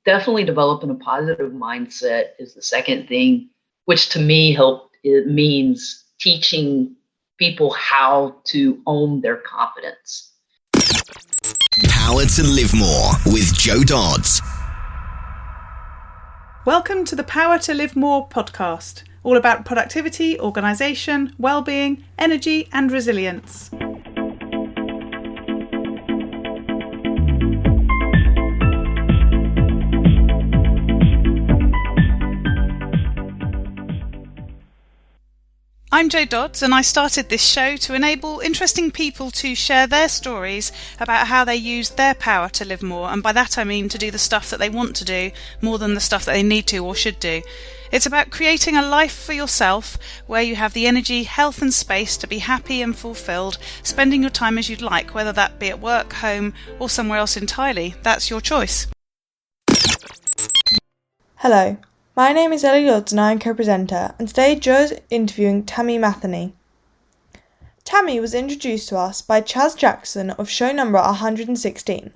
definitely developing a positive mindset is the second thing, which to me it means teaching people how to own their confidence. Power to Live More with Joe Dodds. Welcome to the Power to Live More podcast, all about productivity, organisation, well-being, energy and resilience. I'm Jo Dodds, and I started this show to enable interesting people to share their stories about how they use their power to live more, and by that I mean to do the stuff that they want to do more than the stuff that they need to or should do. It's about creating a life for yourself where you have the energy, health and space to be happy and fulfilled, spending your time as you'd like, whether that be at work, home or somewhere else entirely. That's your choice. Hello. My name is Ellie Dodds and I am co-presenter, and today Jo is interviewing Tami Matheny. Tami was introduced to us by Chaz Jackson of show number 116.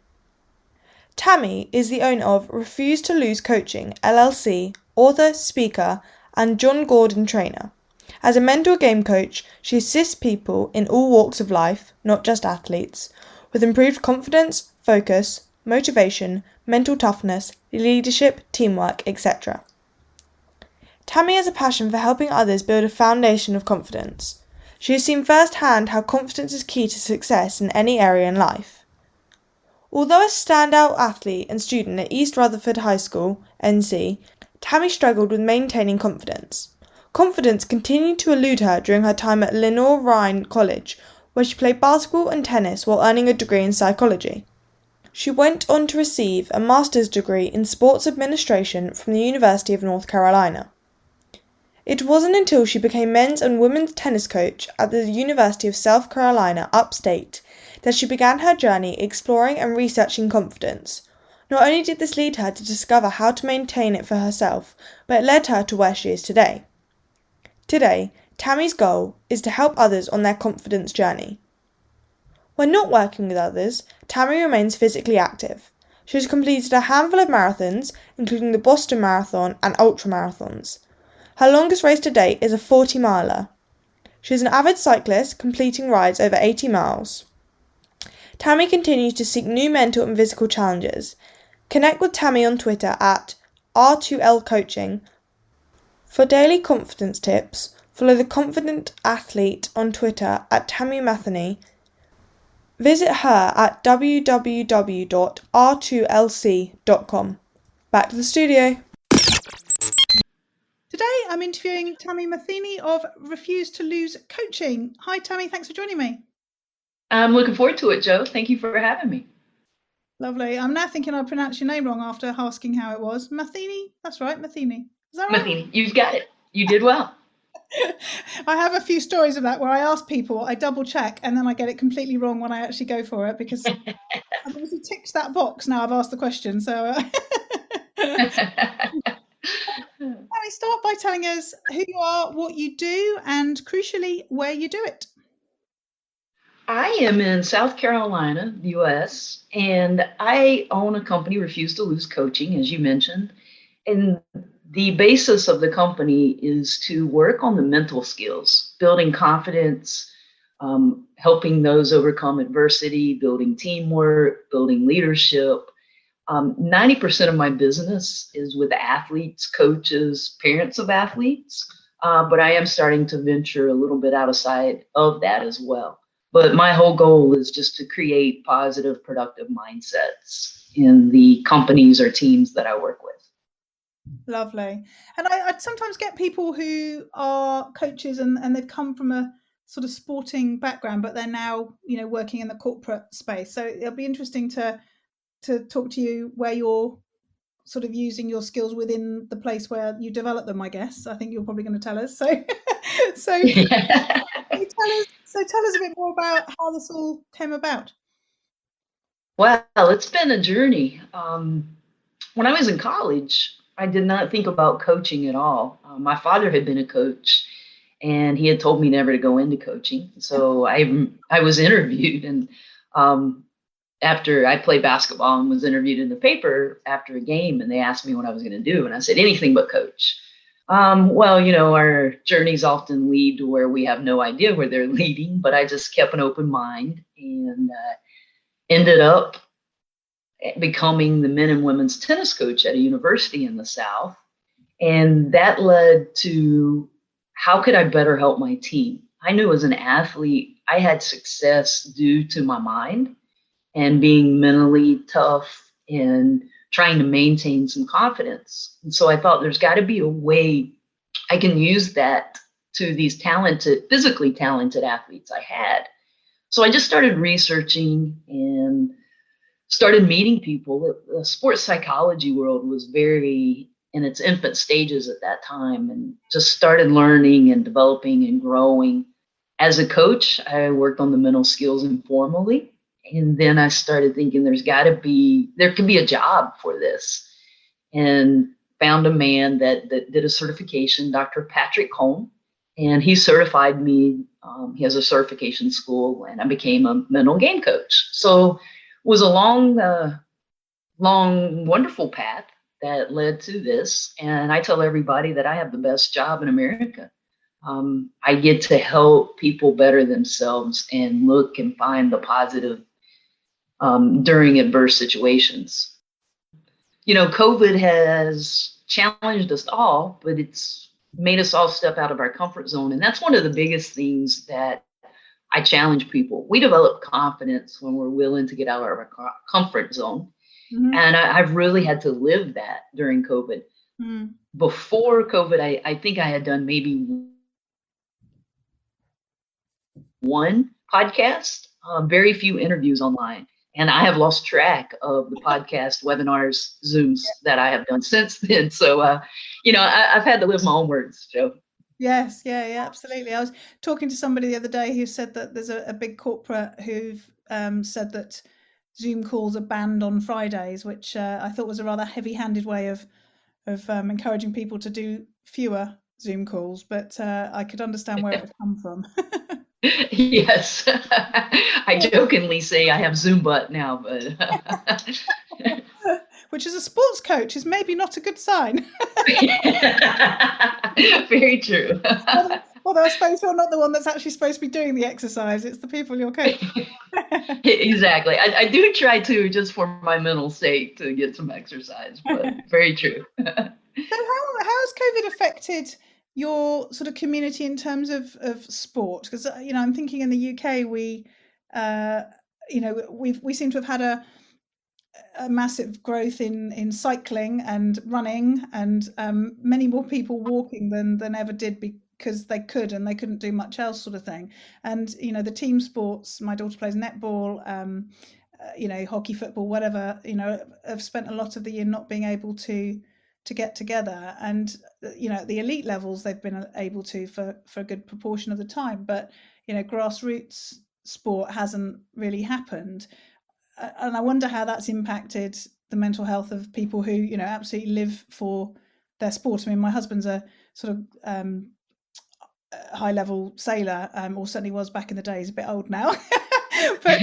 Tami is the owner of Refuse2Lose Coaching, LLC, author, speaker, and John Gordon trainer. As a mental game coach, she assists people in all walks of life, not just athletes, with improved confidence, focus, motivation, mental toughness, leadership, teamwork, etc. Tami has a passion for helping others build a foundation of confidence. She has seen firsthand how confidence is key to success in any area in life. Although a standout athlete and student at East Rutherford High School, NC, Tami struggled with maintaining confidence. Confidence continued to elude her during her time at Lenoir Rhyne College, where she played basketball and tennis while earning a degree in psychology. She went on to receive a master's degree in sports administration from the University of North Carolina. It wasn't until she became men's and women's tennis coach at the University of South Carolina upstate that she began her journey exploring and researching confidence. Not only did this lead her to discover how to maintain it for herself, but it led her to where she is today. Today, Tami's goal is to help others on their confidence journey. When not working with others, Tami remains physically active. She has completed a handful of marathons, including the Boston Marathon and ultramarathons. Her longest race to date is a 40-miler. She is an avid cyclist, completing rides over 80 miles. Tami continues to seek new mental and physical challenges. Connect with Tami on Twitter at R2L Coaching. For daily confidence tips, follow the Confident Athlete on Twitter at Tami Matheny. Visit her at www.r2lc.com. Back to the studio. Today I'm interviewing Tami Matheny of Refuse2Lose Coaching. Hi Tami, thanks for joining me. I'm looking forward to it, Joe. Thank you for having me. Lovely. I'm now thinking I pronounced your name wrong after asking how it was. Matheny? That's right, Matheny. Is that right? Matheny, you've got it. You did well. I have a few stories of that where I ask people, I double check, and then I get it completely wrong when I actually go for it because I've obviously ticked that box now I've asked the question. So start by telling us who you are, what you do, and crucially, where you do it. I am in South Carolina, US, and I own a company, Refuse2Lose Coaching, as you mentioned. And the basis of the company is to work on the mental skills, building confidence, helping those overcome adversity, building teamwork, building leadership. 90% of my business is with athletes, coaches, parents of athletes, but I am starting to venture a little bit outside of that as well. But my whole goal is just to create positive, productive mindsets in the companies or teams that I work with. Lovely. And I sometimes get people who are coaches and they've come from a sort of sporting background, but they're now, working in the corporate space. So it'll be interesting to talk to you where you're sort of using your skills within the place where you develop them, I guess. I think you're probably going to tell us. So tell us a bit more about how this all came about. Well, it's been a journey. When I was in college, I did not think about coaching at all. My father had been a coach, and he had told me never to go into coaching. So I was interviewed, and after I played basketball and was interviewed in the paper after a game, and they asked me what I was going to do, and I said anything but coach. Well, our journeys often lead to where we have no idea where they're leading, but I just kept an open mind and ended up becoming the men and women's tennis coach at a university in the South. And that led to how could I better help my team? I knew as an athlete, I had success due to my mind and being mentally tough and trying to maintain some confidence. And so I thought there's got to be a way I can use that to these physically talented athletes I had. So I just started researching and started meeting people. The sports psychology world was very in its infant stages at that time, and just started learning and developing and growing. As a coach, I worked on the mental skills informally. And then I started thinking there can be a job for this, and found a man that did a certification, Dr. Patrick Holm, and he certified me. He has a certification school, and I became a mental game coach. So it was a long, wonderful path that led to this. And I tell everybody that I have the best job in America. I get to help people better themselves and look and find the positive during adverse situations. COVID has challenged us all, but it's made us all step out of our comfort zone. And that's one of the biggest things that I challenge people. We develop confidence when we're willing to get out of our comfort zone. Mm-hmm. And I've really had to live that during COVID. Mm. Before COVID, I think I had done maybe one podcast, very few interviews online. And I have lost track of the podcast, webinars, Zooms that I have done since then. So, I've had to live my own words, Joe. Yes, yeah, absolutely. I was talking to somebody the other day who said that there's a big corporate who've said that Zoom calls are banned on Fridays, which I thought was a rather heavy-handed way of encouraging people to do fewer Zoom calls. But I could understand where it would come from. Yes, I jokingly say I have Zoom butt now, but which as a sports coach is maybe not a good sign. Very true. Although I suppose you're not the one that's actually supposed to be doing the exercise, it's the people you're coaching. Exactly. I do try to, just for my mental state, to get some exercise, but very true. So how has COVID affected your sort of community in terms of sport? Because I'm thinking in the UK we seem to have had a massive growth in cycling and running, and many more people walking than ever did because they could, and they couldn't do much else, sort of thing. And the team sports, my daughter plays netball, hockey, football, whatever, have spent a lot of the year not being able to get together. And at the elite levels they've been able to for a good proportion of the time, but grassroots sport hasn't really happened. And I wonder how that's impacted the mental health of people who absolutely live for their sport. I mean, my husband's a sort of high level sailor, or certainly was back in the day. He's a bit old now. but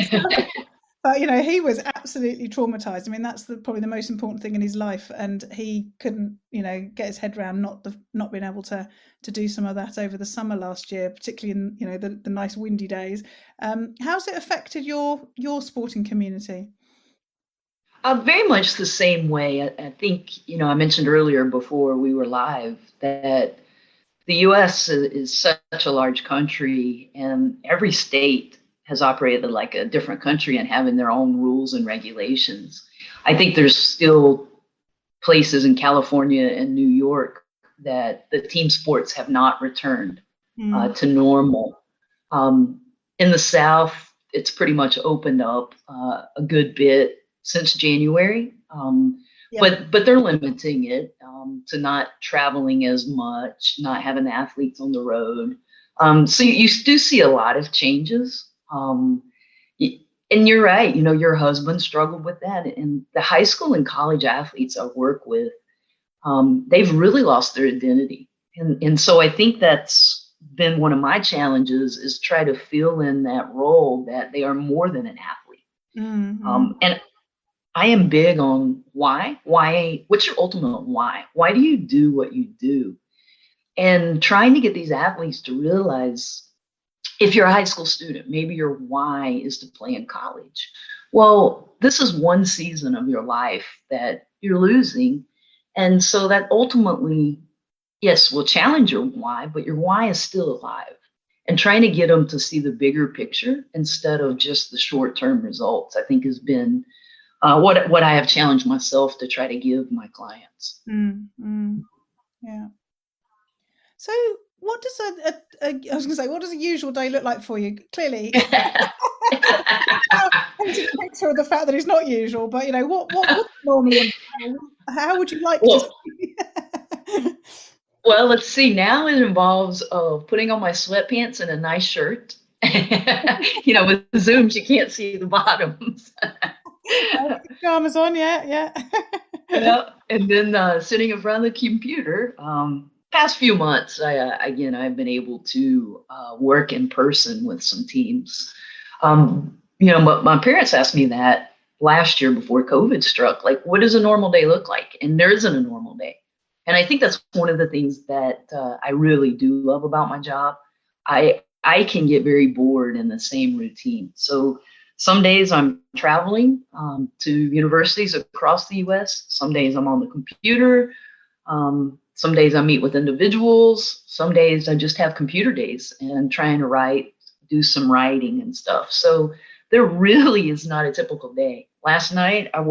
he was absolutely traumatized. I mean, that's probably the most important thing in his life, and he couldn't, get his head around not being able to do some of that over the summer last year, particularly in the nice windy days. How's it affected your sporting community? Very much the same way. I think I mentioned earlier before we were live that the U.S. is such a large country, and every state has operated like a different country and having their own rules and regulations. I think there's still places in California and New York that the team sports have not returned to normal. In the South, it's pretty much opened up a good bit since January, but they're limiting it to not traveling as much, not having the athletes on the road. So you do see a lot of changes. And you're right, your husband struggled with that. And the high school and college athletes I work with, they've really lost their identity. And so I think that's been one of my challenges, is try to fill in that role that they are more than an athlete. And I am big on why. What's your ultimate why? Why do you do what you do? And trying to get these athletes to realize, if you're a high school student, maybe your why is to play in college. Well, this is one season of your life that you're losing. And so that ultimately, yes, will challenge your why, but your why is still alive. And trying to get them to see the bigger picture instead of just the short-term results, I think has been what I have challenged myself to try to give my clients. Yeah. So, what does I was going to say, what does a usual day look like for you? Clearly, I painted a picture of the fact that it's not usual, but what would normally? How would you like to? Well, let's see. Now it involves putting on my sweatpants and a nice shirt. With Zooms, you can't see the bottoms. Pajamas on, yeah. Yeah, and then sitting in front of the computer. Past few months, I've been able to work in person with some teams. But my parents asked me that last year before COVID struck, like, what does a normal day look like? And there isn't a normal day. And I think that's one of the things that I really do love about my job. I can get very bored in the same routine. So some days I'm traveling to universities across the U.S. Some days I'm on the computer. Some days I meet with individuals. Some days I just have computer days and trying to do some writing and stuff. So there really is not a typical day. Last night I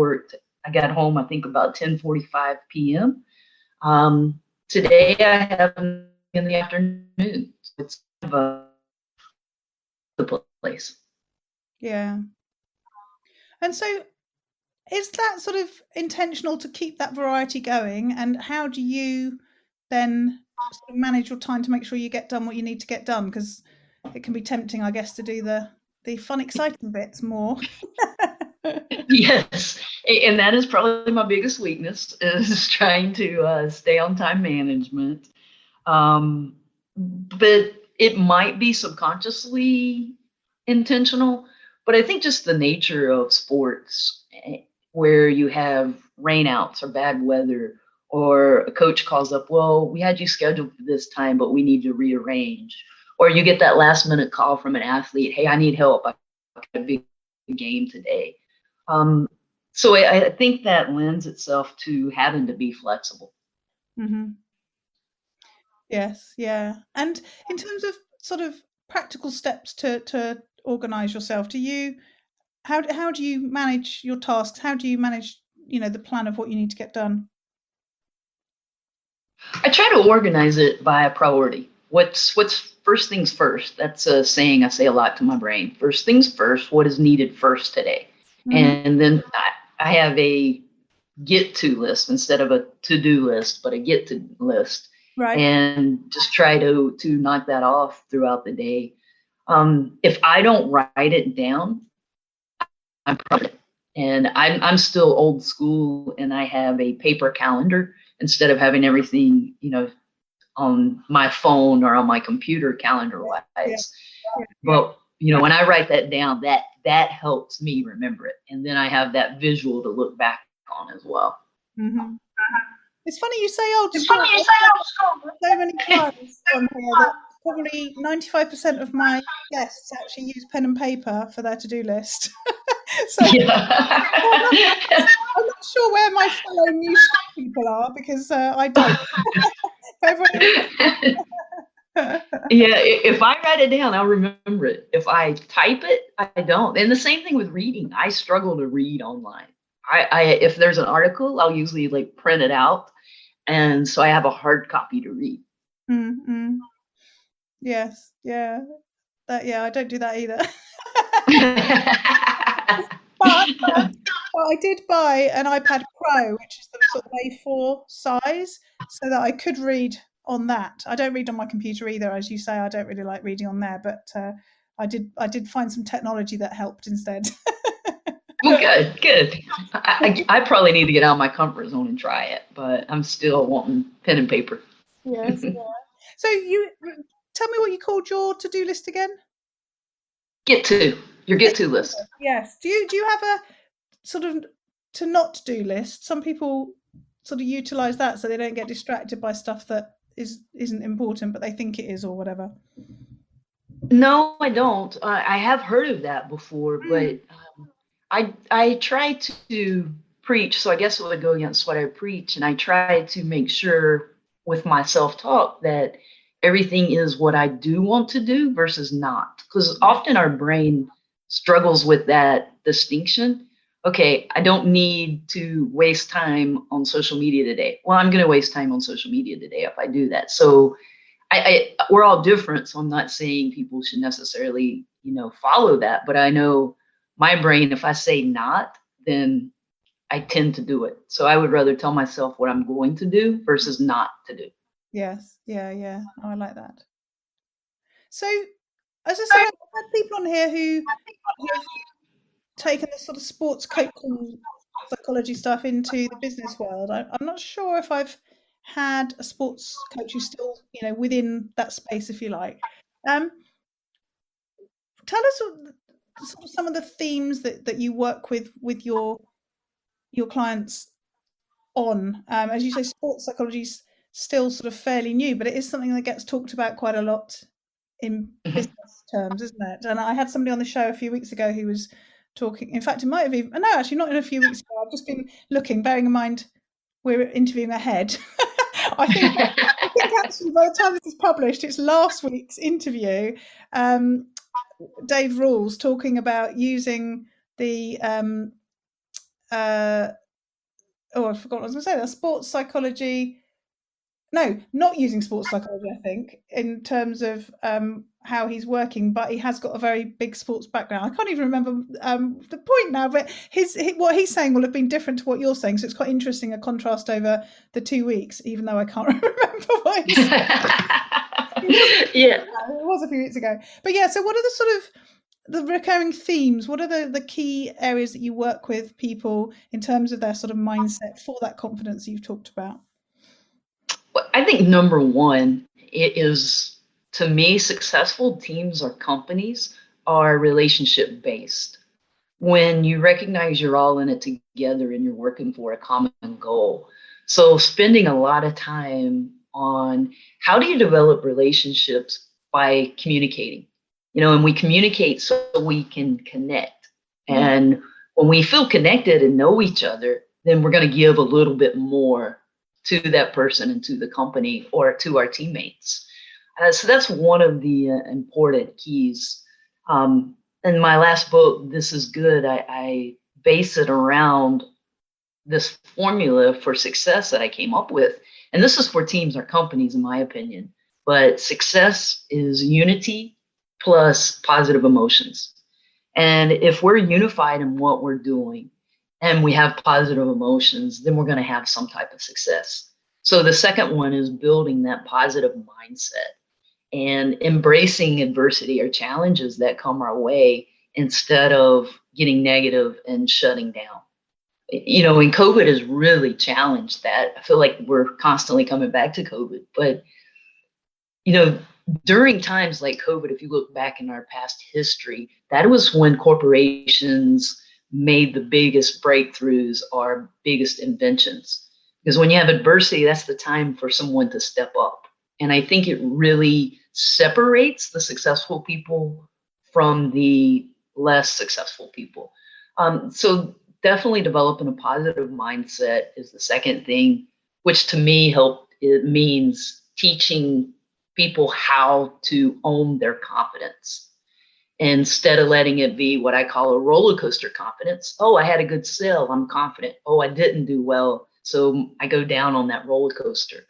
got home, I think about 10:45 p.m. Today I have in the afternoon. It's kind of the place. Yeah. And so is that sort of intentional to keep that variety going? And how do you then sort of manage your time to make sure you get done what you need to get done? Because it can be tempting, I guess, to do the fun, exciting bits more. Yes, and that is probably my biggest weakness, is trying to stay on time management. But it might be subconsciously intentional, but I think just the nature of sports, where you have rainouts or bad weather, or a coach calls up, well, we had you scheduled for this time, but we need to rearrange. Or you get that last minute call from an athlete, hey, I need help. I got a big game today. So I think that lends itself to having to be flexible. Mm-hmm. Yes, yeah. And in terms of sort of practical steps to organize yourself, how do you manage your tasks? How do you manage, the plan of what you need to get done? I try to organize it by a priority. What's first things first? That's a saying I say a lot to my brain. First things first, what is needed first today? And then I have a get to list instead of a to do list, but a get to list. Right. And just try to knock that off throughout the day. If I don't write it down, I'm proud of it. And I'm still old school, and I have a paper calendar instead of having everything, on my phone or on my computer calendar wise. Yeah. But when I write that down, that helps me remember it, and then I have that visual to look back on as well. Mm-hmm. It's funny you say old school. So many times on here that probably 95% of my guests actually use pen and paper for their to-do list. So yeah. I'm not sure where my fellow new people are, because I don't. Yeah, if I write it down, I'll remember it. If I type it, I don't. And the same thing with reading. I struggle to read online. I if there's an article, I'll usually print it out, and so I have a hard copy to read. Mm-hmm. Yes, yeah, I don't do that either. But I did buy an iPad Pro, which is the sort of A4 size, so that I could read on that. I don't read on my computer either, as you say. I don't really like reading on there, but I did find some technology that helped instead. Well, good. I probably need to get out of my comfort zone and try it, but I'm still wanting pen and paper. Yes. Yeah. So you tell me what you called your to-do list again? your get to list. Yes. Do you have a sort of to not do list? Some people sort of utilize that so they don't get distracted by stuff that isn't important, but they think it is or whatever. No, I don't. I have heard of that before, but I try to preach, so I guess it would go against what I preach, and I try to make sure with my self-talk that everything is what I do want to do versus not. Because often our brain struggles with that distinction. Okay, I don't need to waste time on social media today. Well, I'm going to waste time on social media today if I do that. So we're all different, so I'm not saying people should necessarily, follow that. But I know my brain, if I say not, then I tend to do it. So I would rather tell myself what I'm going to do versus not to do. Yes. Yeah. Oh, I like that. So, as I said, I've had people on here who have taken this sort of sports coaching psychology stuff into the business world. I'm not sure if I've had a sports coach who's still, within that space, if you like. Um, Tell us sort of some of the themes that you work with your clients on. As you say, sports psychology is still sort of fairly new, but it is something that gets talked about quite a lot in business terms, isn't it? And I had somebody on the show a few weeks ago who was talking. In fact, it might have even no, actually, not in a few weeks ago. I've just been looking, bearing in mind we're interviewing ahead. I think actually by the time this is published, it's last week's interview. Dave Rules talking about using the I forgot what I was going to say. That's sports psychology. No, not using sports psychology. I think in terms of how he's working, but he has got a very big sports background. I can't even remember the point now, but what he's saying will have been different to what you're saying. So it's quite interesting, a contrast over the 2 weeks, even though I can't remember what he said. Yeah. It was a few weeks ago. But yeah, so what are the sort of the recurring themes? What are the key areas that you work with people in terms of their sort of mindset for that confidence you've talked about? Well, I think number one, it is, to me, successful teams or companies are relationship based. When you recognize you're all in it together and you're working for a common goal. So spending a lot of time on how do you develop relationships by communicating, and we communicate so we can connect. And when we feel connected and know each other, then we're going to give a little bit more to that person and to the company or to our teammates. So that's one of the important keys. In my last book, This Is Good, I base it around this formula for success that I came up with. And this is for teams or companies, in my opinion. But success is unity plus positive emotions. And if we're unified in what we're doing and we have positive emotions, then we're going to have some type of success. So the second one is building that positive mindset and embracing adversity or challenges that come our way instead of getting negative and shutting down. And COVID has really challenged that. I feel like we're constantly coming back to COVID, but during times like COVID, if you look back in our past history, that was when corporations made the biggest breakthroughs or biggest inventions. Because when you have adversity, that's the time for someone to step up. And I think it really separates the successful people from the less successful people. So definitely developing a positive mindset is the second thing, which to me it means teaching people how to own their confidence instead of letting it be what I call a roller coaster confidence. Oh, I had a good sale, I'm confident. Oh, I didn't do well, so I go down on that roller coaster.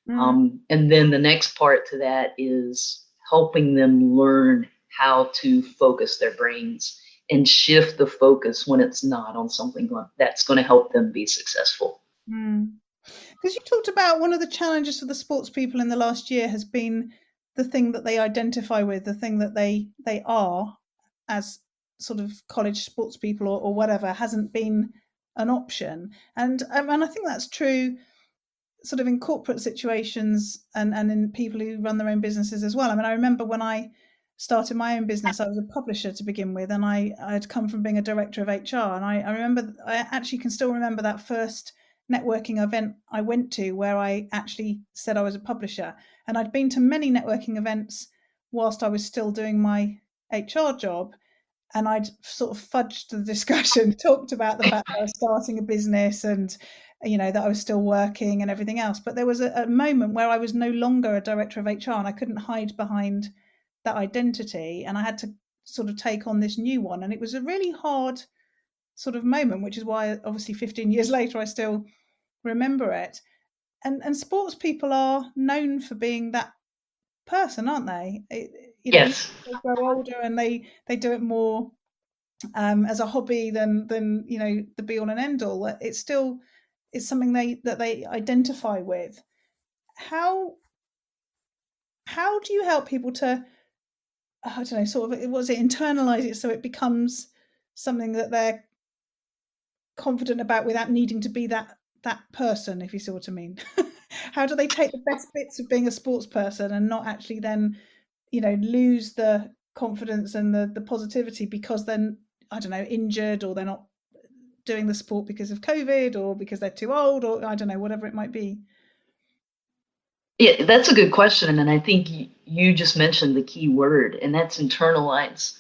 And then the next part to that is helping them learn how to focus their brains and shift the focus when it's not on something that's going to help them be successful. Because you talked about one of the challenges for the sports people in the last year has been the thing that they identify with, the thing that they are as sort of college sports people or whatever hasn't been an option. And I think that's true sort of in corporate situations and in people who run their own businesses as well. I mean, I remember when I started my own business, I was a publisher to begin with, and I'd come from being a director of HR. And I remember, I actually can still remember that first networking event I went to where I actually said I was a publisher. And I'd been to many networking events whilst I was still doing my HR job. And I'd sort of fudged the discussion, talked about the fact that I was starting a business and, that I was still working and everything else. But there was a moment where I was no longer a director of HR and I couldn't hide behind that identity, and I had to sort of take on this new one. And it was a really hard sort of moment, which is why obviously 15 years later I still remember it. And sports people are known for being that person, aren't they? Even Yes. as they grow older and they do it more as a hobby than the be all and end all. It's something that they identify with. How do you help people to, I don't know, sort of, was it internalize it so it becomes something that they're confident about without needing to be that person, if you see what I mean? How do they take the best bits of being a sports person and not actually then, lose the confidence and the positivity because then, I don't know, injured, or they're not doing the sport because of COVID or because they're too old, or I don't know, whatever it might be? Yeah, that's a good question. And I think you just mentioned the key word, and that's internalize.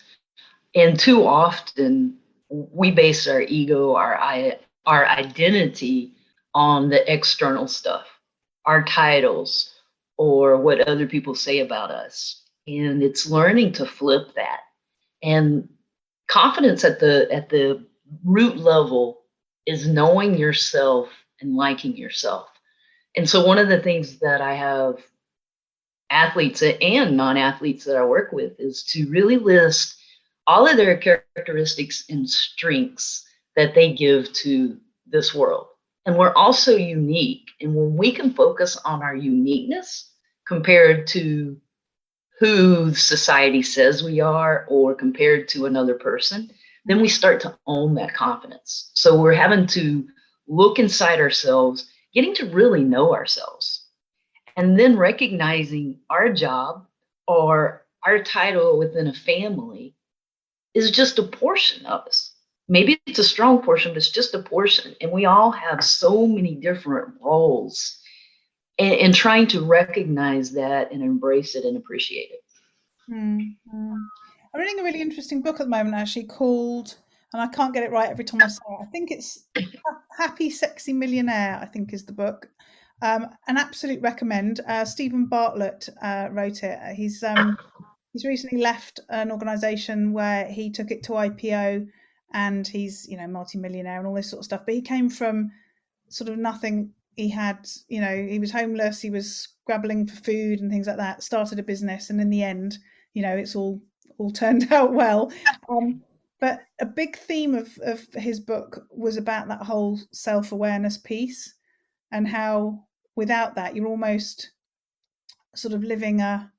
And too often we base our ego, our identity on the external stuff, our titles, or what other people say about us. And it's learning to flip that. And confidence at the root level is knowing yourself and liking yourself. And so one of the things that I have athletes and non-athletes that I work with is to really list all of their characteristics and strengths that they give to this world. And we're also unique. And when we can focus on our uniqueness compared to who society says we are or compared to another person, then we start to own that confidence. So we're having to look inside ourselves, getting to really know ourselves, and then recognizing our job or our title within a family is just a portion of us. Maybe it's a strong portion, but it's just a portion. And we all have so many different roles. And trying to recognize that and embrace it and appreciate it. Mm, mm. I'm reading a really interesting book at the moment, actually, called, and I can't get it right every time I say it. I think it's Happy Sexy Millionaire, I think is the book. An absolute recommend. Stephen Bartlett wrote it. He's recently left an organisation where he took it to IPO, and he's multi-millionaire and all this sort of stuff. But he came from sort of nothing. He was homeless, he was scrabbling for food and things like that, started a business, and in the end, it's all turned out well. But a big theme of his book was about that whole self-awareness piece, and how without that you're almost sort of living a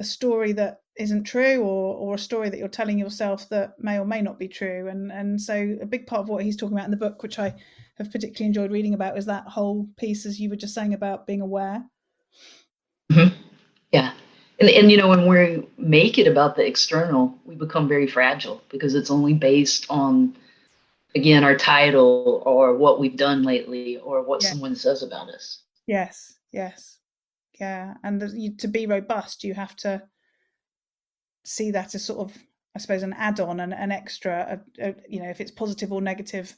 story that isn't true, or a story that you're telling yourself that may or may not be true. And so a big part of what he's talking about in the book, which I have particularly enjoyed reading about, is that whole piece, as you were just saying, about being aware. Mm-hmm. Yeah. And when we make it about the external, we become very fragile because it's only based on, again, our title or what we've done lately or what someone says about us. Yes. Yeah. And to be robust, you have to see that as sort of, I suppose, an add-on, an extra, if it's positive or negative,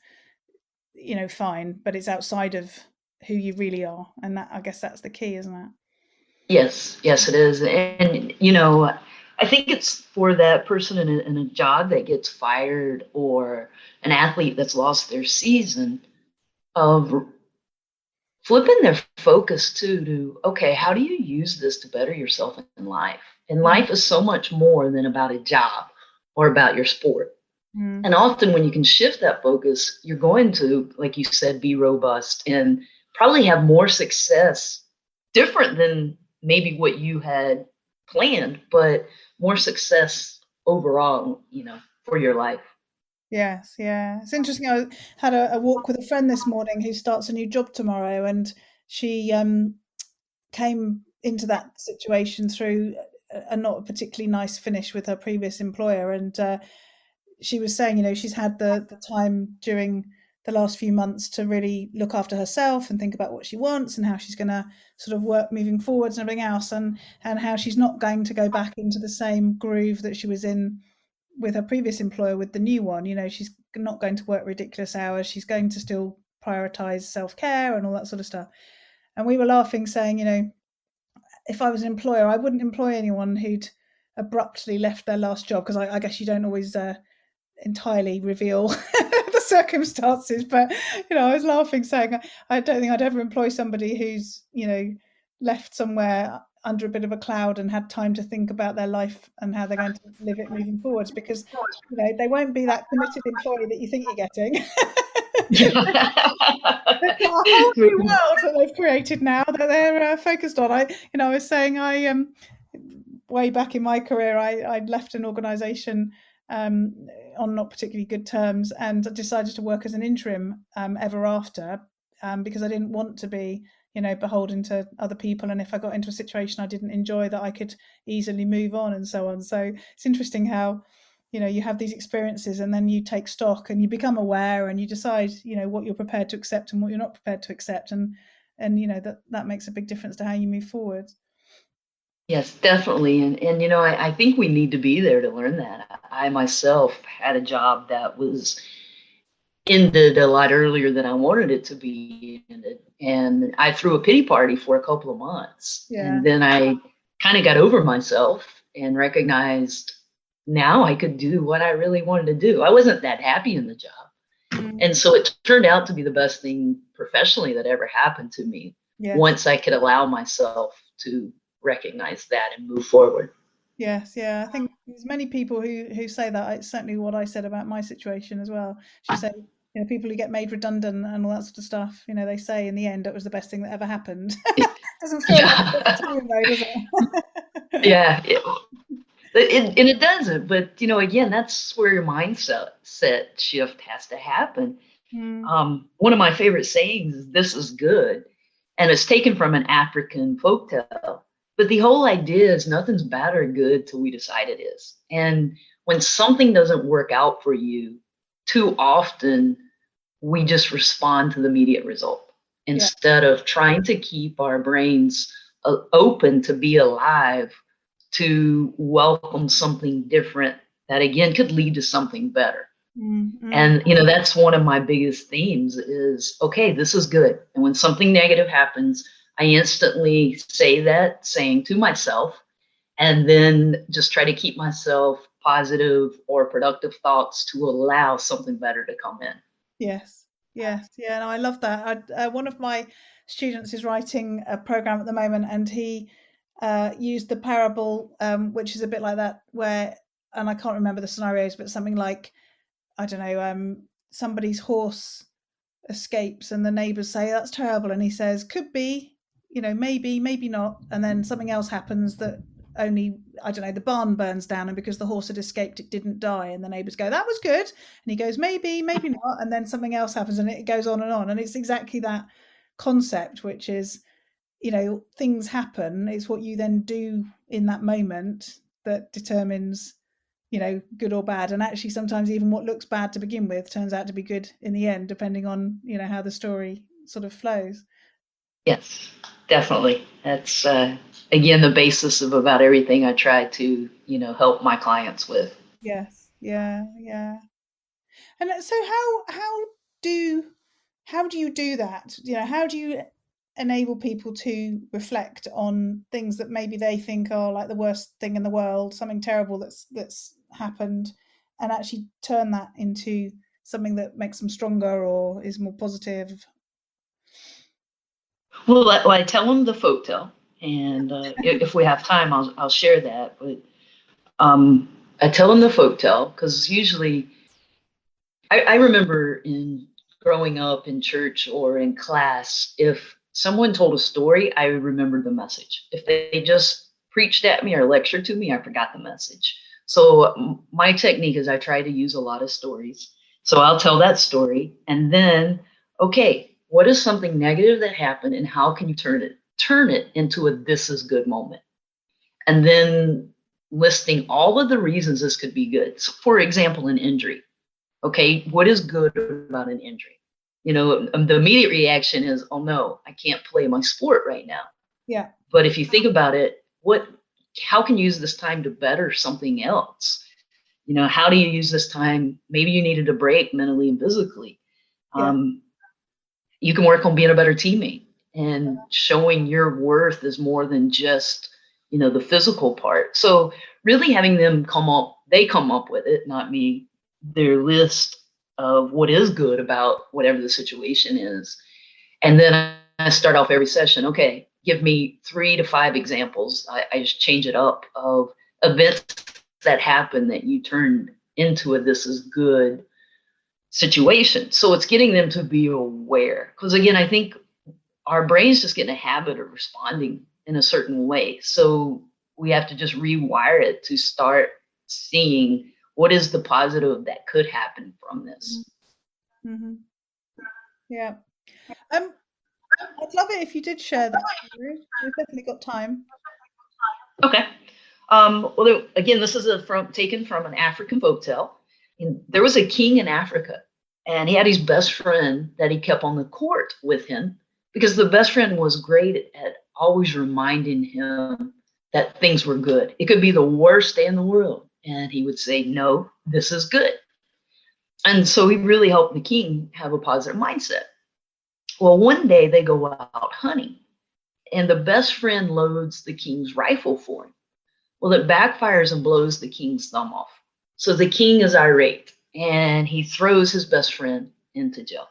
fine, but it's outside of who you really are. And that, I guess that's the key, isn't it? Yes, it is. And, I think it's for that person in a job that gets fired or an athlete that's lost their season, of flipping their focus to, okay, how do you use this to better yourself in life? And life is so much more than about a job or about your sport. And often when you can shift that focus, you're going to, like you said, be robust and probably have more success, different than maybe what you had planned, but more success overall, for your life. Yes, yeah. It's interesting. I had a walk with a friend this morning who starts a new job tomorrow, and she came into that situation through not a particularly nice finish with her previous employer. And she was saying, she's had the time during the last few months to really look after herself and think about what she wants and how she's going to sort of work moving forwards and everything else, and how she's not going to go back into the same groove that she was in with her previous employer with the new one. She's not going to work ridiculous hours. She's going to still prioritize self-care and all that sort of stuff. And we were laughing, saying, if I was an employer, I wouldn't employ anyone who'd abruptly left their last job, because I guess you don't always entirely reveal the circumstances. But I was laughing, saying I don't think I'd ever employ somebody who's left somewhere under a bit of a cloud and had time to think about their life and how they're going to live it moving forwards, because they won't be that committed employee that you think you're getting. They've got a whole new world that they've created now that they're focused on. I was saying, way back in my career, I'd left an organisation on not particularly good terms, and decided to work as an interim ever after, because I didn't want to be beholden to other people, and if I got into a situation I didn't enjoy, that I could easily move on and so on. So it's interesting how you have these experiences, and then you take stock and you become aware, and you decide what you're prepared to accept and what you're not prepared to accept, and that makes a big difference to how you move forward. Yes, definitely. And I think we need to be there to learn that. I myself had a job that was ended a lot earlier than I wanted it to be ended. And I threw a pity party for a couple of months. Yeah. And then I kind of got over myself and recognized now I could do what I really wanted to do. I wasn't that happy in the job. And so it turned out to be the best thing professionally that ever happened to me. Yes. Once I could allow myself to recognize that and move forward. Yes, yeah. I think there's many people who say that. It's certainly what I said about my situation as well. She said, people who get made redundant and all that sort of stuff, they say in the end it was the best thing that ever happened. Doesn't feel like it though, does it? Yeah. And it doesn't, but again, that's where your mindset shift has to happen. One of my favorite sayings is "This is good," and it's taken from an African folktale. But the whole idea is nothing's bad or good till we decide it is. And when something doesn't work out for you, too often we just respond to the immediate result instead of trying to keep our brains open to be alive, to welcome something different that again could lead to something better. Mm-hmm. And that's one of my biggest themes is, okay, this is good. And when something negative happens, I instantly say that saying to myself, and then just try to keep myself positive or productive thoughts to allow something better to come in. Yes. Yeah. No, I love that. One of my students is writing a program at the moment, and he used the parable, which is a bit like that, where, and I can't remember the scenarios, but something like, I don't know, somebody's horse escapes and the neighbors say that's terrible, and he says could be, maybe not, and then something else happens that only, I don't know, the barn burns down, and because the horse had escaped it didn't die, and the neighbors go that was good, and he goes maybe not, and then something else happens, and it goes on, and it's exactly that concept, which is things happen. It's what you then do in that moment that determines good or bad, and actually sometimes even what looks bad to begin with turns out to be good in the end, depending on how the story sort of flows. Yes, definitely. That's again the basis of about everything I try to help my clients with. Yes, yeah. And so how do you do that? How do you enable people to reflect on things that maybe they think are like the worst thing in the world, something terrible that's happened, and actually turn that into something that makes them stronger or is more positive? Well, I tell them the folktale, and if we have time, I'll share that. But I tell them the folktale because usually, I remember in growing up in church or in class, if someone told a story, I remembered the message. If they just preached at me or lectured to me, I forgot the message. So my technique is I try to use a lot of stories. So I'll tell that story, and then, okay, what is something negative that happened, and how can you turn it into a this is good moment? and then listing all of the reasons this could be good. So for example, an injury. Okay, what is good about an injury? The immediate reaction is, oh no, I can't play my sport right now. Yeah. But if you think about it, how can you use this time to better something else? How do you use this time? Maybe you needed a break mentally and physically. Yeah. You can work on being a better teammate and showing your worth is more than just, the physical part. So really having them come up with it, not me, their list of what is good about whatever the situation is. And then I start off every session. Okay, give me 3 to 5 examples. I just change it up of events that happen that you turned into a this is good situation. So it's getting them to be aware. Because again, I think our brains just get in a habit of responding in a certain way. So we have to just rewire it to start seeing what is the positive that could happen from this. Mm-hmm. Yeah. I'd love it if you did share that story. We've definitely got time. Okay. Well, again, this is taken from an African folktale. And there was a king in Africa, and he had his best friend that he kept on the court with him because the best friend was great at always reminding him that things were good. It could be the worst day in the world, and he would say, "No, this is good." And so he really helped the king have a positive mindset. Well, one day they go out hunting, and the best friend loads the king's rifle for him. Well, it backfires and blows the king's thumb off. So the king is irate and he throws his best friend into jail.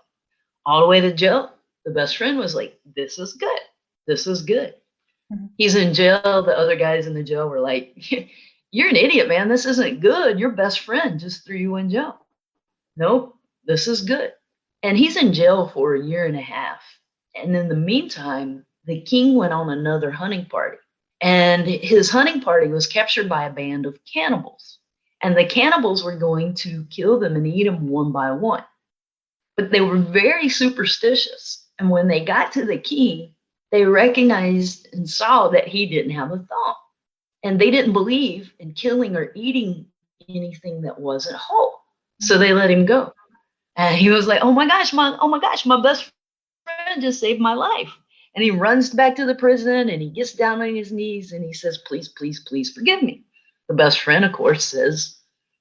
All the way to jail, the best friend was like, "This is good. This is good." Mm-hmm. He's in jail. The other guys in the jail were like, "You're an idiot, man. This isn't good. Your best friend just threw you in jail." "Nope, this is good." And he's in jail for 1.5 years. And in the meantime, the king went on another hunting party. And his hunting party was captured by a band of cannibals. And the cannibals were going to kill them and eat them one by one. But they were very superstitious. And when they got to the king, they recognized and saw that he didn't have a thumb. And they didn't believe in killing or eating anything that wasn't whole. So they let him go. And he was like, oh my gosh, my best friend just saved my life. And he runs back to the prison and he gets down on his knees and he says, "Please, please, please forgive me." The best friend, of course, says,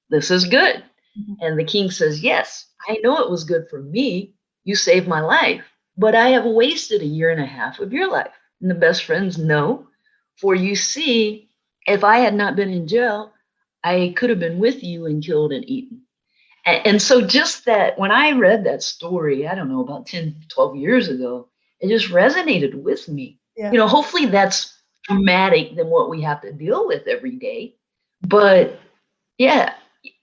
"This is good." Mm-hmm. And the king says, "Yes, I know it was good for me. You saved my life, but I have wasted 1.5 years of your life." And the best friends, "No, for you see, if I had not been in jail, I could have been with you and killed and eaten." And so just that, when I read that story, I don't know, about 10, 12 years ago, it just resonated with me. Yeah. Hopefully that's dramatic than what we have to deal with every day. But yeah,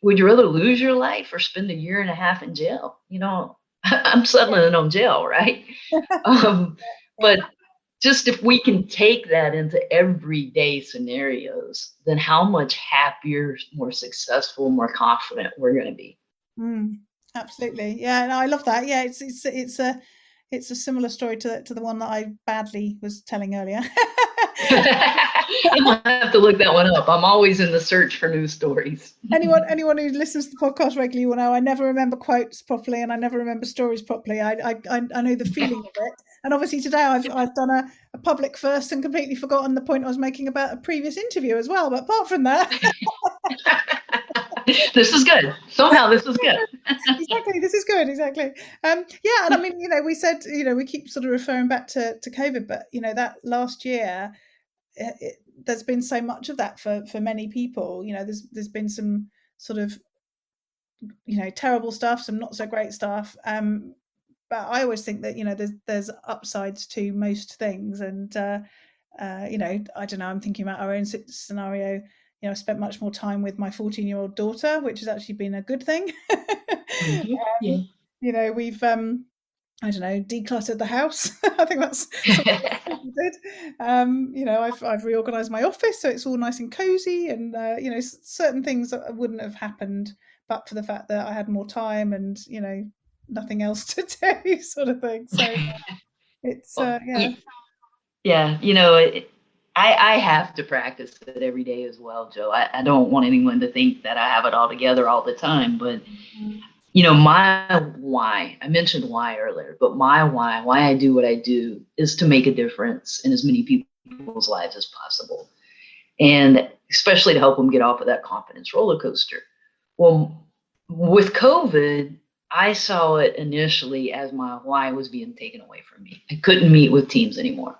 would you rather lose your life or spend 1.5 years in jail? I'm settling on jail, right? But just if we can take that into everyday scenarios, then how much happier, more successful, more confident we're going to be. Absolutely. Yeah, no, I love that. Yeah, it's a similar story to the one that I badly was telling earlier. I'll have to look that one up. I'm always in the search for new stories. Anyone who listens to the podcast regularly will know I never remember quotes properly and I never remember stories properly. I know the feeling of it. And obviously today I've done a public first and completely forgotten the point I was making about a previous interview as well. But apart from that, this is good. Somehow this is good. Exactly. This is good. Exactly. Yeah. And I mean, we said, we keep sort of referring back to COVID, but that last year, there's been so much of that for many people. There's been some sort of, terrible stuff, some not so great stuff. But I always think that, there's upsides to most things. And, I don't know, I'm thinking about our own scenario. I spent much more time with my 14-year-old daughter, which has actually been a good thing. Mm-hmm. Yeah. We've, I don't know, decluttered the house. I think that's something we did. I've reorganized my office so it's all nice and cozy, and certain things that wouldn't have happened but for the fact that I had more time and nothing else to do, sort of thing. So it's yeah. I have to practice it every day as well, Joe. I don't want anyone to think that I have it all together all the time, but my why, I mentioned why earlier, but my why I do what I do is to make a difference in as many people's lives as possible. And especially to help them get off of that confidence roller coaster. Well, with COVID, I saw it initially as my why was being taken away from me. I couldn't meet with teams anymore.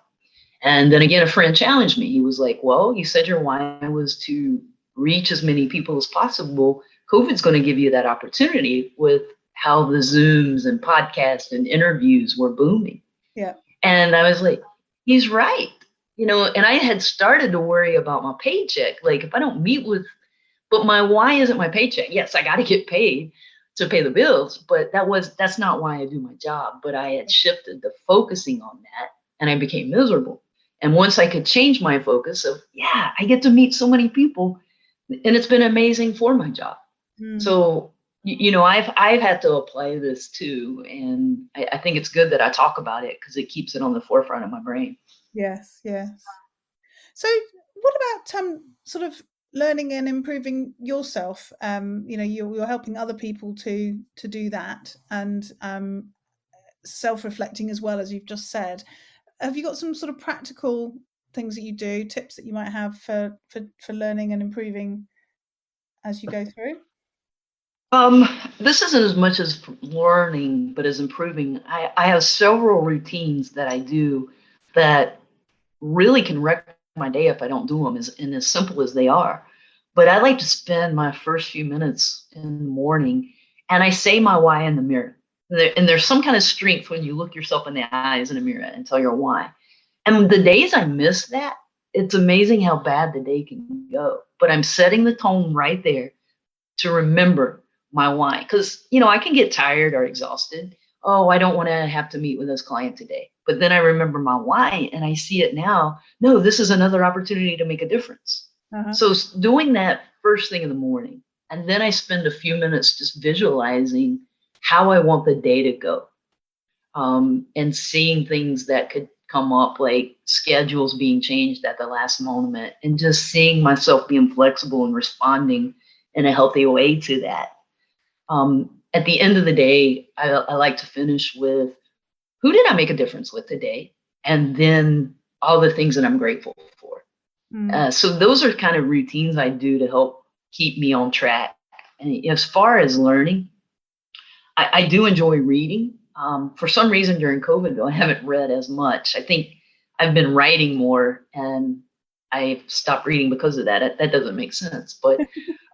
And then again, a friend challenged me. He was like, well, you said your why was to reach as many people as possible. COVID's going to give you that opportunity with how the Zooms and podcasts and interviews were booming. Yeah. And I was like, he's right. And I had started to worry about my paycheck. Like, if I don't meet with, but my why isn't my paycheck. Yes, I got to get paid to pay the bills, but that's not why I do my job. But I had shifted to focusing on that, and I became miserable. And once I could change my focus of, I get to meet so many people, and it's been amazing for my job. So, I've had to apply this too. And I think it's good that I talk about it because it keeps it on the forefront of my brain. Yes. So what about sort of learning and improving yourself? You're helping other people to do that, and self-reflecting as well, as you've just said. Have you got some sort of practical things that you do, tips that you might have for learning and improving as you go through? This isn't as much as learning, but as improving. I have several routines that I do that really can wreck my day if I don't do them, as simple as they are. But I like to spend my first few minutes in the morning and I say my why in the mirror. And there's some kind of strength when you look yourself in the eyes in a mirror and tell your why. And the days I miss that, it's amazing how bad the day can go. But I'm setting the tone right there to remember my why. Because, I can get tired or exhausted. Oh, I don't want to have to meet with this client today. But then I remember my why and I see it now. No, this is another opportunity to make a difference. So doing that first thing in the morning, and then I spend a few minutes just visualizing how I want the day to go, and seeing things that could come up, like schedules being changed at the last moment, and just seeing myself being flexible and responding in a healthy way to that. At the end of the day, I like to finish with, who did I make a difference with today? And then all the things that I'm grateful for. So those are kind of routines I do to help keep me on track. And as far as learning, I do enjoy reading. For some reason during COVID, though, I haven't read as much. I think I've been writing more, and I stopped reading because of that. That doesn't make sense, but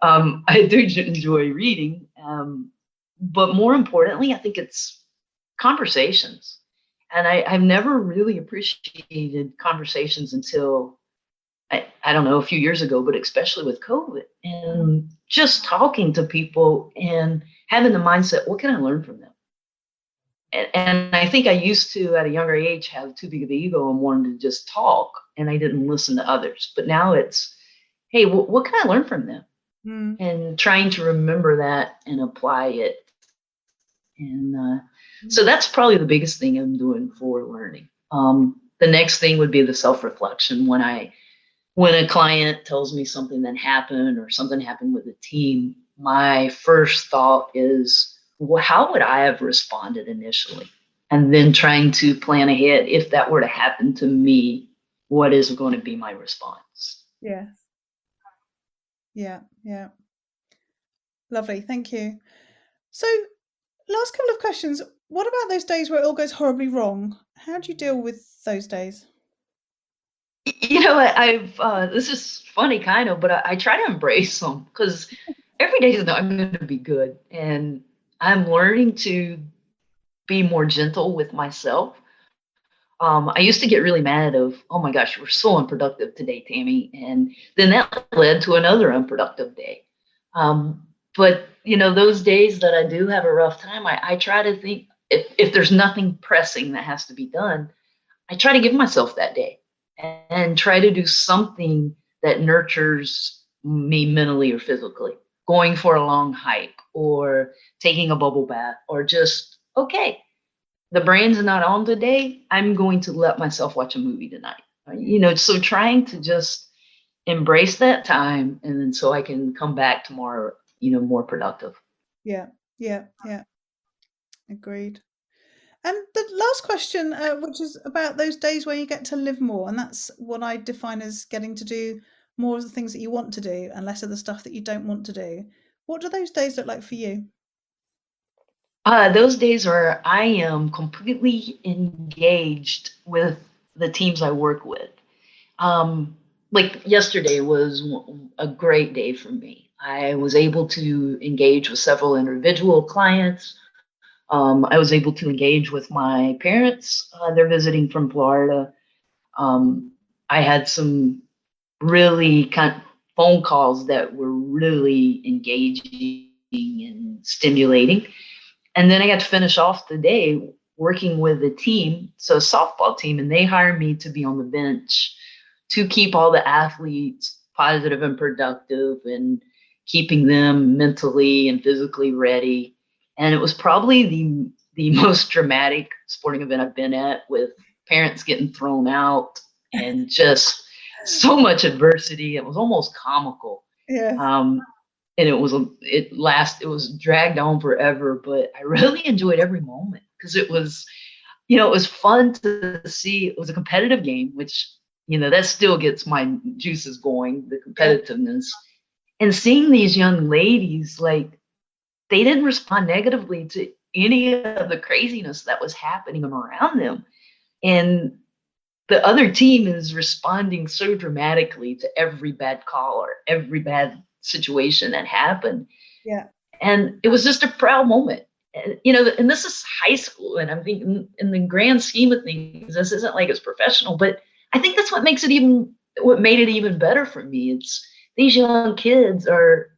I do enjoy reading. But more importantly, I think it's conversations. And I've never really appreciated conversations until, I don't know, a few years ago, but especially with COVID, and just talking to people and having the mindset, what can I learn from them? And I think I used to, at a younger age, have too big of an ego and wanted to just talk, and I didn't listen to others. But now it's, hey, what can I learn from them? And trying to remember that and apply it. And so that's probably the biggest thing I'm doing for learning. The next thing would be the self-reflection. When a client tells me something that happened or something happened with the team, my first thought is, well, how would I have responded initially? And then trying to plan ahead, if that were to happen to me, what is going to be my response? Yes. Yeah. Lovely. Thank you. So, last couple of questions. What about those days where it all goes horribly wrong? How do you deal with those days? This is funny kind of, but I try to embrace them, because every day is not going to be good. And I'm learning to be more gentle with myself. I used to get really mad of, oh my gosh, we're so unproductive today, Tami. And then that led to another unproductive day. But those days that I do have a rough time, I try to think, if there's nothing pressing that has to be done, I try to give myself that day and try to do something that nurtures me mentally or physically. Going for a long hike, or taking a bubble bath, or just, okay, the brain's not on today, I'm going to let myself watch a movie tonight. So trying to just embrace that time, and then so I can come back tomorrow, more productive. Yeah, yeah, yeah. Agreed. And the last question, which is about those days where you get to live more, and that's what I define as getting to do more of the things that you want to do and less of the stuff that you don't want to do. What do those days look like for you? Those days where I am completely engaged with the teams I work with. Like yesterday was a great day for me. I was able to engage with several individual clients. I was able to engage with my parents. They're visiting from Florida. I had some really kind of phone calls that were really engaging and stimulating. And then I got to finish off the day working with a team, so a softball team, and they hired me to be on the bench to keep all the athletes positive and productive and keeping them mentally and physically ready. And it was probably the most dramatic sporting event I've been at, with parents getting thrown out and just so much adversity. It was almost comical. Yeah. And it was dragged on forever, but I really enjoyed every moment because it was fun to see. It was a competitive game, which, that still gets my juices going, the competitiveness. And seeing these young ladies, like, they didn't respond negatively to any of the craziness that was happening around them. And the other team is responding so dramatically to every bad call or every bad situation that happened. Yeah. And it was just a proud moment. And this is high school, and I'm thinking, in the grand scheme of things, this isn't like it's professional, but I think that's what made it even better for me. It's these young kids are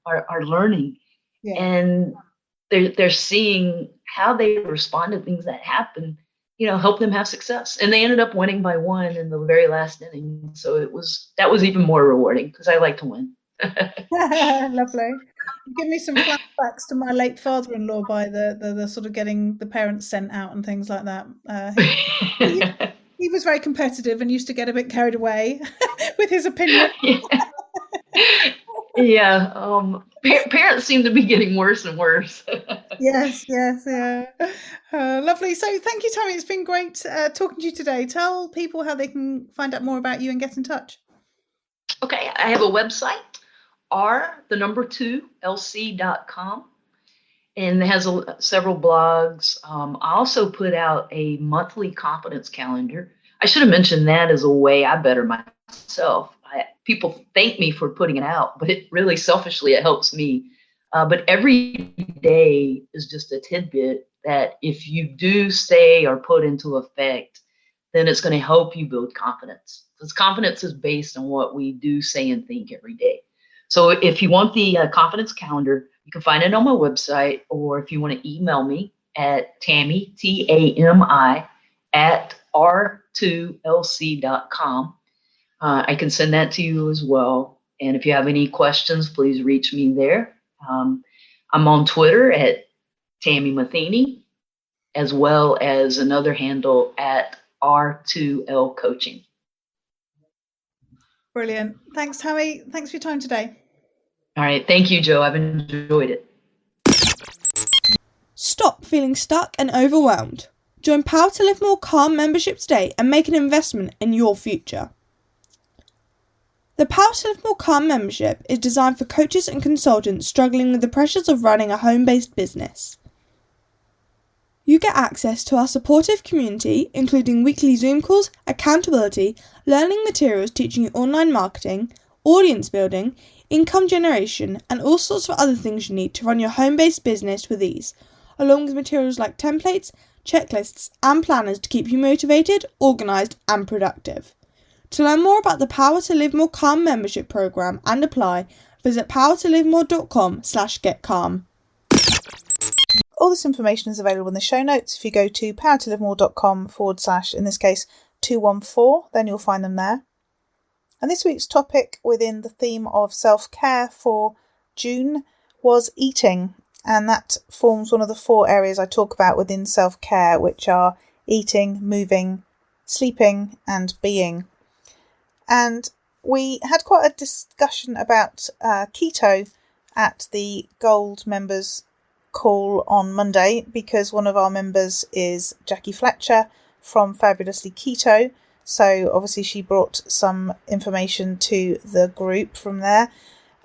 learning, and they're seeing how they respond to things that happen, help them have success. And they ended up winning by 1 in the very last inning. So that was even more rewarding because I like to win. Lovely. Give me some flashbacks to my late father-in-law by the sort of getting the parents sent out and things like that. He was very competitive and used to get a bit carried away with his opinion. Yeah. Parents seem to be getting worse and worse. Yes, yeah. Lovely. So thank you, Tami. It's been great talking to you today. Tell people how they can find out more about you and get in touch. Okay, I have a website, r2lc.com, and it has several blogs. I also put out a monthly confidence calendar. I should have mentioned that as a way I better myself. People thank me for putting it out, but it really, selfishly, it helps me. But every day is just a tidbit that if you do say or put into effect, then it's going to help you build confidence. Because confidence is based on what we do, say, and think every day. So if you want the confidence calendar, you can find it on my website, or if you want to email me at Tami, Tami, at r2lc.com. I can send that to you as well. And if you have any questions, please reach me there. I'm on Twitter at Tami Matheny, as well as another handle at R2L Coaching. Brilliant. Thanks, Tami. Thanks for your time today. All right. Thank you, Joe. I've enjoyed it. Stop feeling stuck and overwhelmed. Join Power to Live More Calm membership today and make an investment in your future. The Power to Live More Calm membership is designed for coaches and consultants struggling with the pressures of running a home-based business. You get access to our supportive community, including weekly Zoom calls, accountability, learning materials teaching you online marketing, audience building, income generation, and all sorts of other things you need to run your home-based business with ease, along with materials like templates, checklists, and planners to keep you motivated, organised, and productive. To learn more about the Power to Live More Calm membership program and apply, visit powertolivemore.com/getcalm. All this information is available in the show notes. If you go to powertolivemore.com / in this case 214, then you'll find them there. And this week's topic within the theme of self-care for June was eating. And that forms one of the 4 areas I talk about within self-care, which are eating, moving, sleeping, and being. And we had quite a discussion about keto at the Gold members call on Monday, because one of our members is Jackie Fletcher from Fabulously Keto. So obviously she brought some information to the group from there.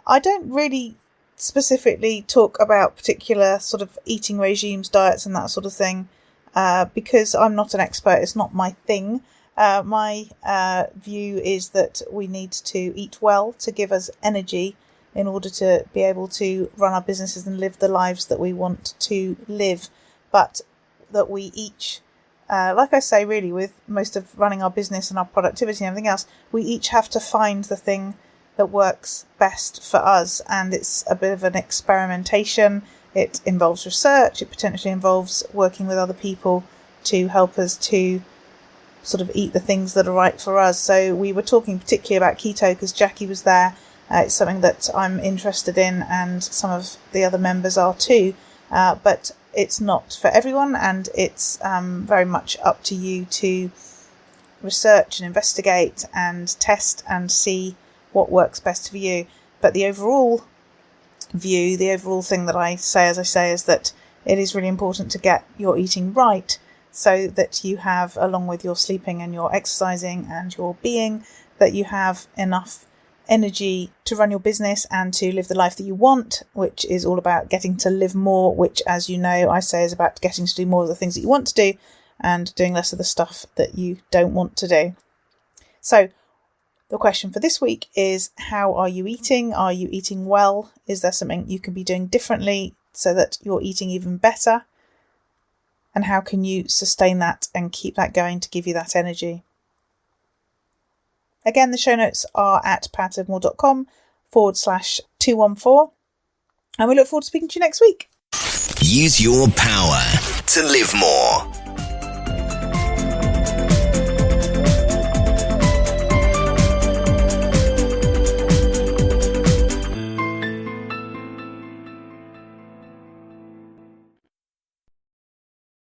I don't really specifically talk about particular sort of eating regimes, diets and that sort of thing, because I'm not an expert. It's not my thing. My view is that we need to eat well to give us energy in order to be able to run our businesses and live the lives that we want to live. But that we each, like I say, really with most of running our business and our productivity and everything else, we each have to find the thing that works best for us. And it's a bit of an experimentation. It involves research. It potentially involves working with other people to help us to sort of eat the things that are right for us. So we were talking particularly about keto because Jackie was there. It's something that I'm interested in, and some of the other members are too. But it's not for everyone, and it's very much up to you to research and investigate and test and see what works best for you. But the overall view, the overall thing that I say, as I say, is that it is really important to get your eating right, so that you have, along with your sleeping and your exercising and your being, that you have enough energy to run your business and to live the life that you want, which is all about getting to live more, which, as you know, I say is about getting to do more of the things that you want to do and doing less of the stuff that you don't want to do. So the question for this week is, how are you eating? Are you eating well? Is there something you can be doing differently so that you're eating even better? And how can you sustain that and keep that going to give you that energy? Again, the show notes are at powertolivemore.com/214. And we look forward to speaking to you next week. Use your power to live more.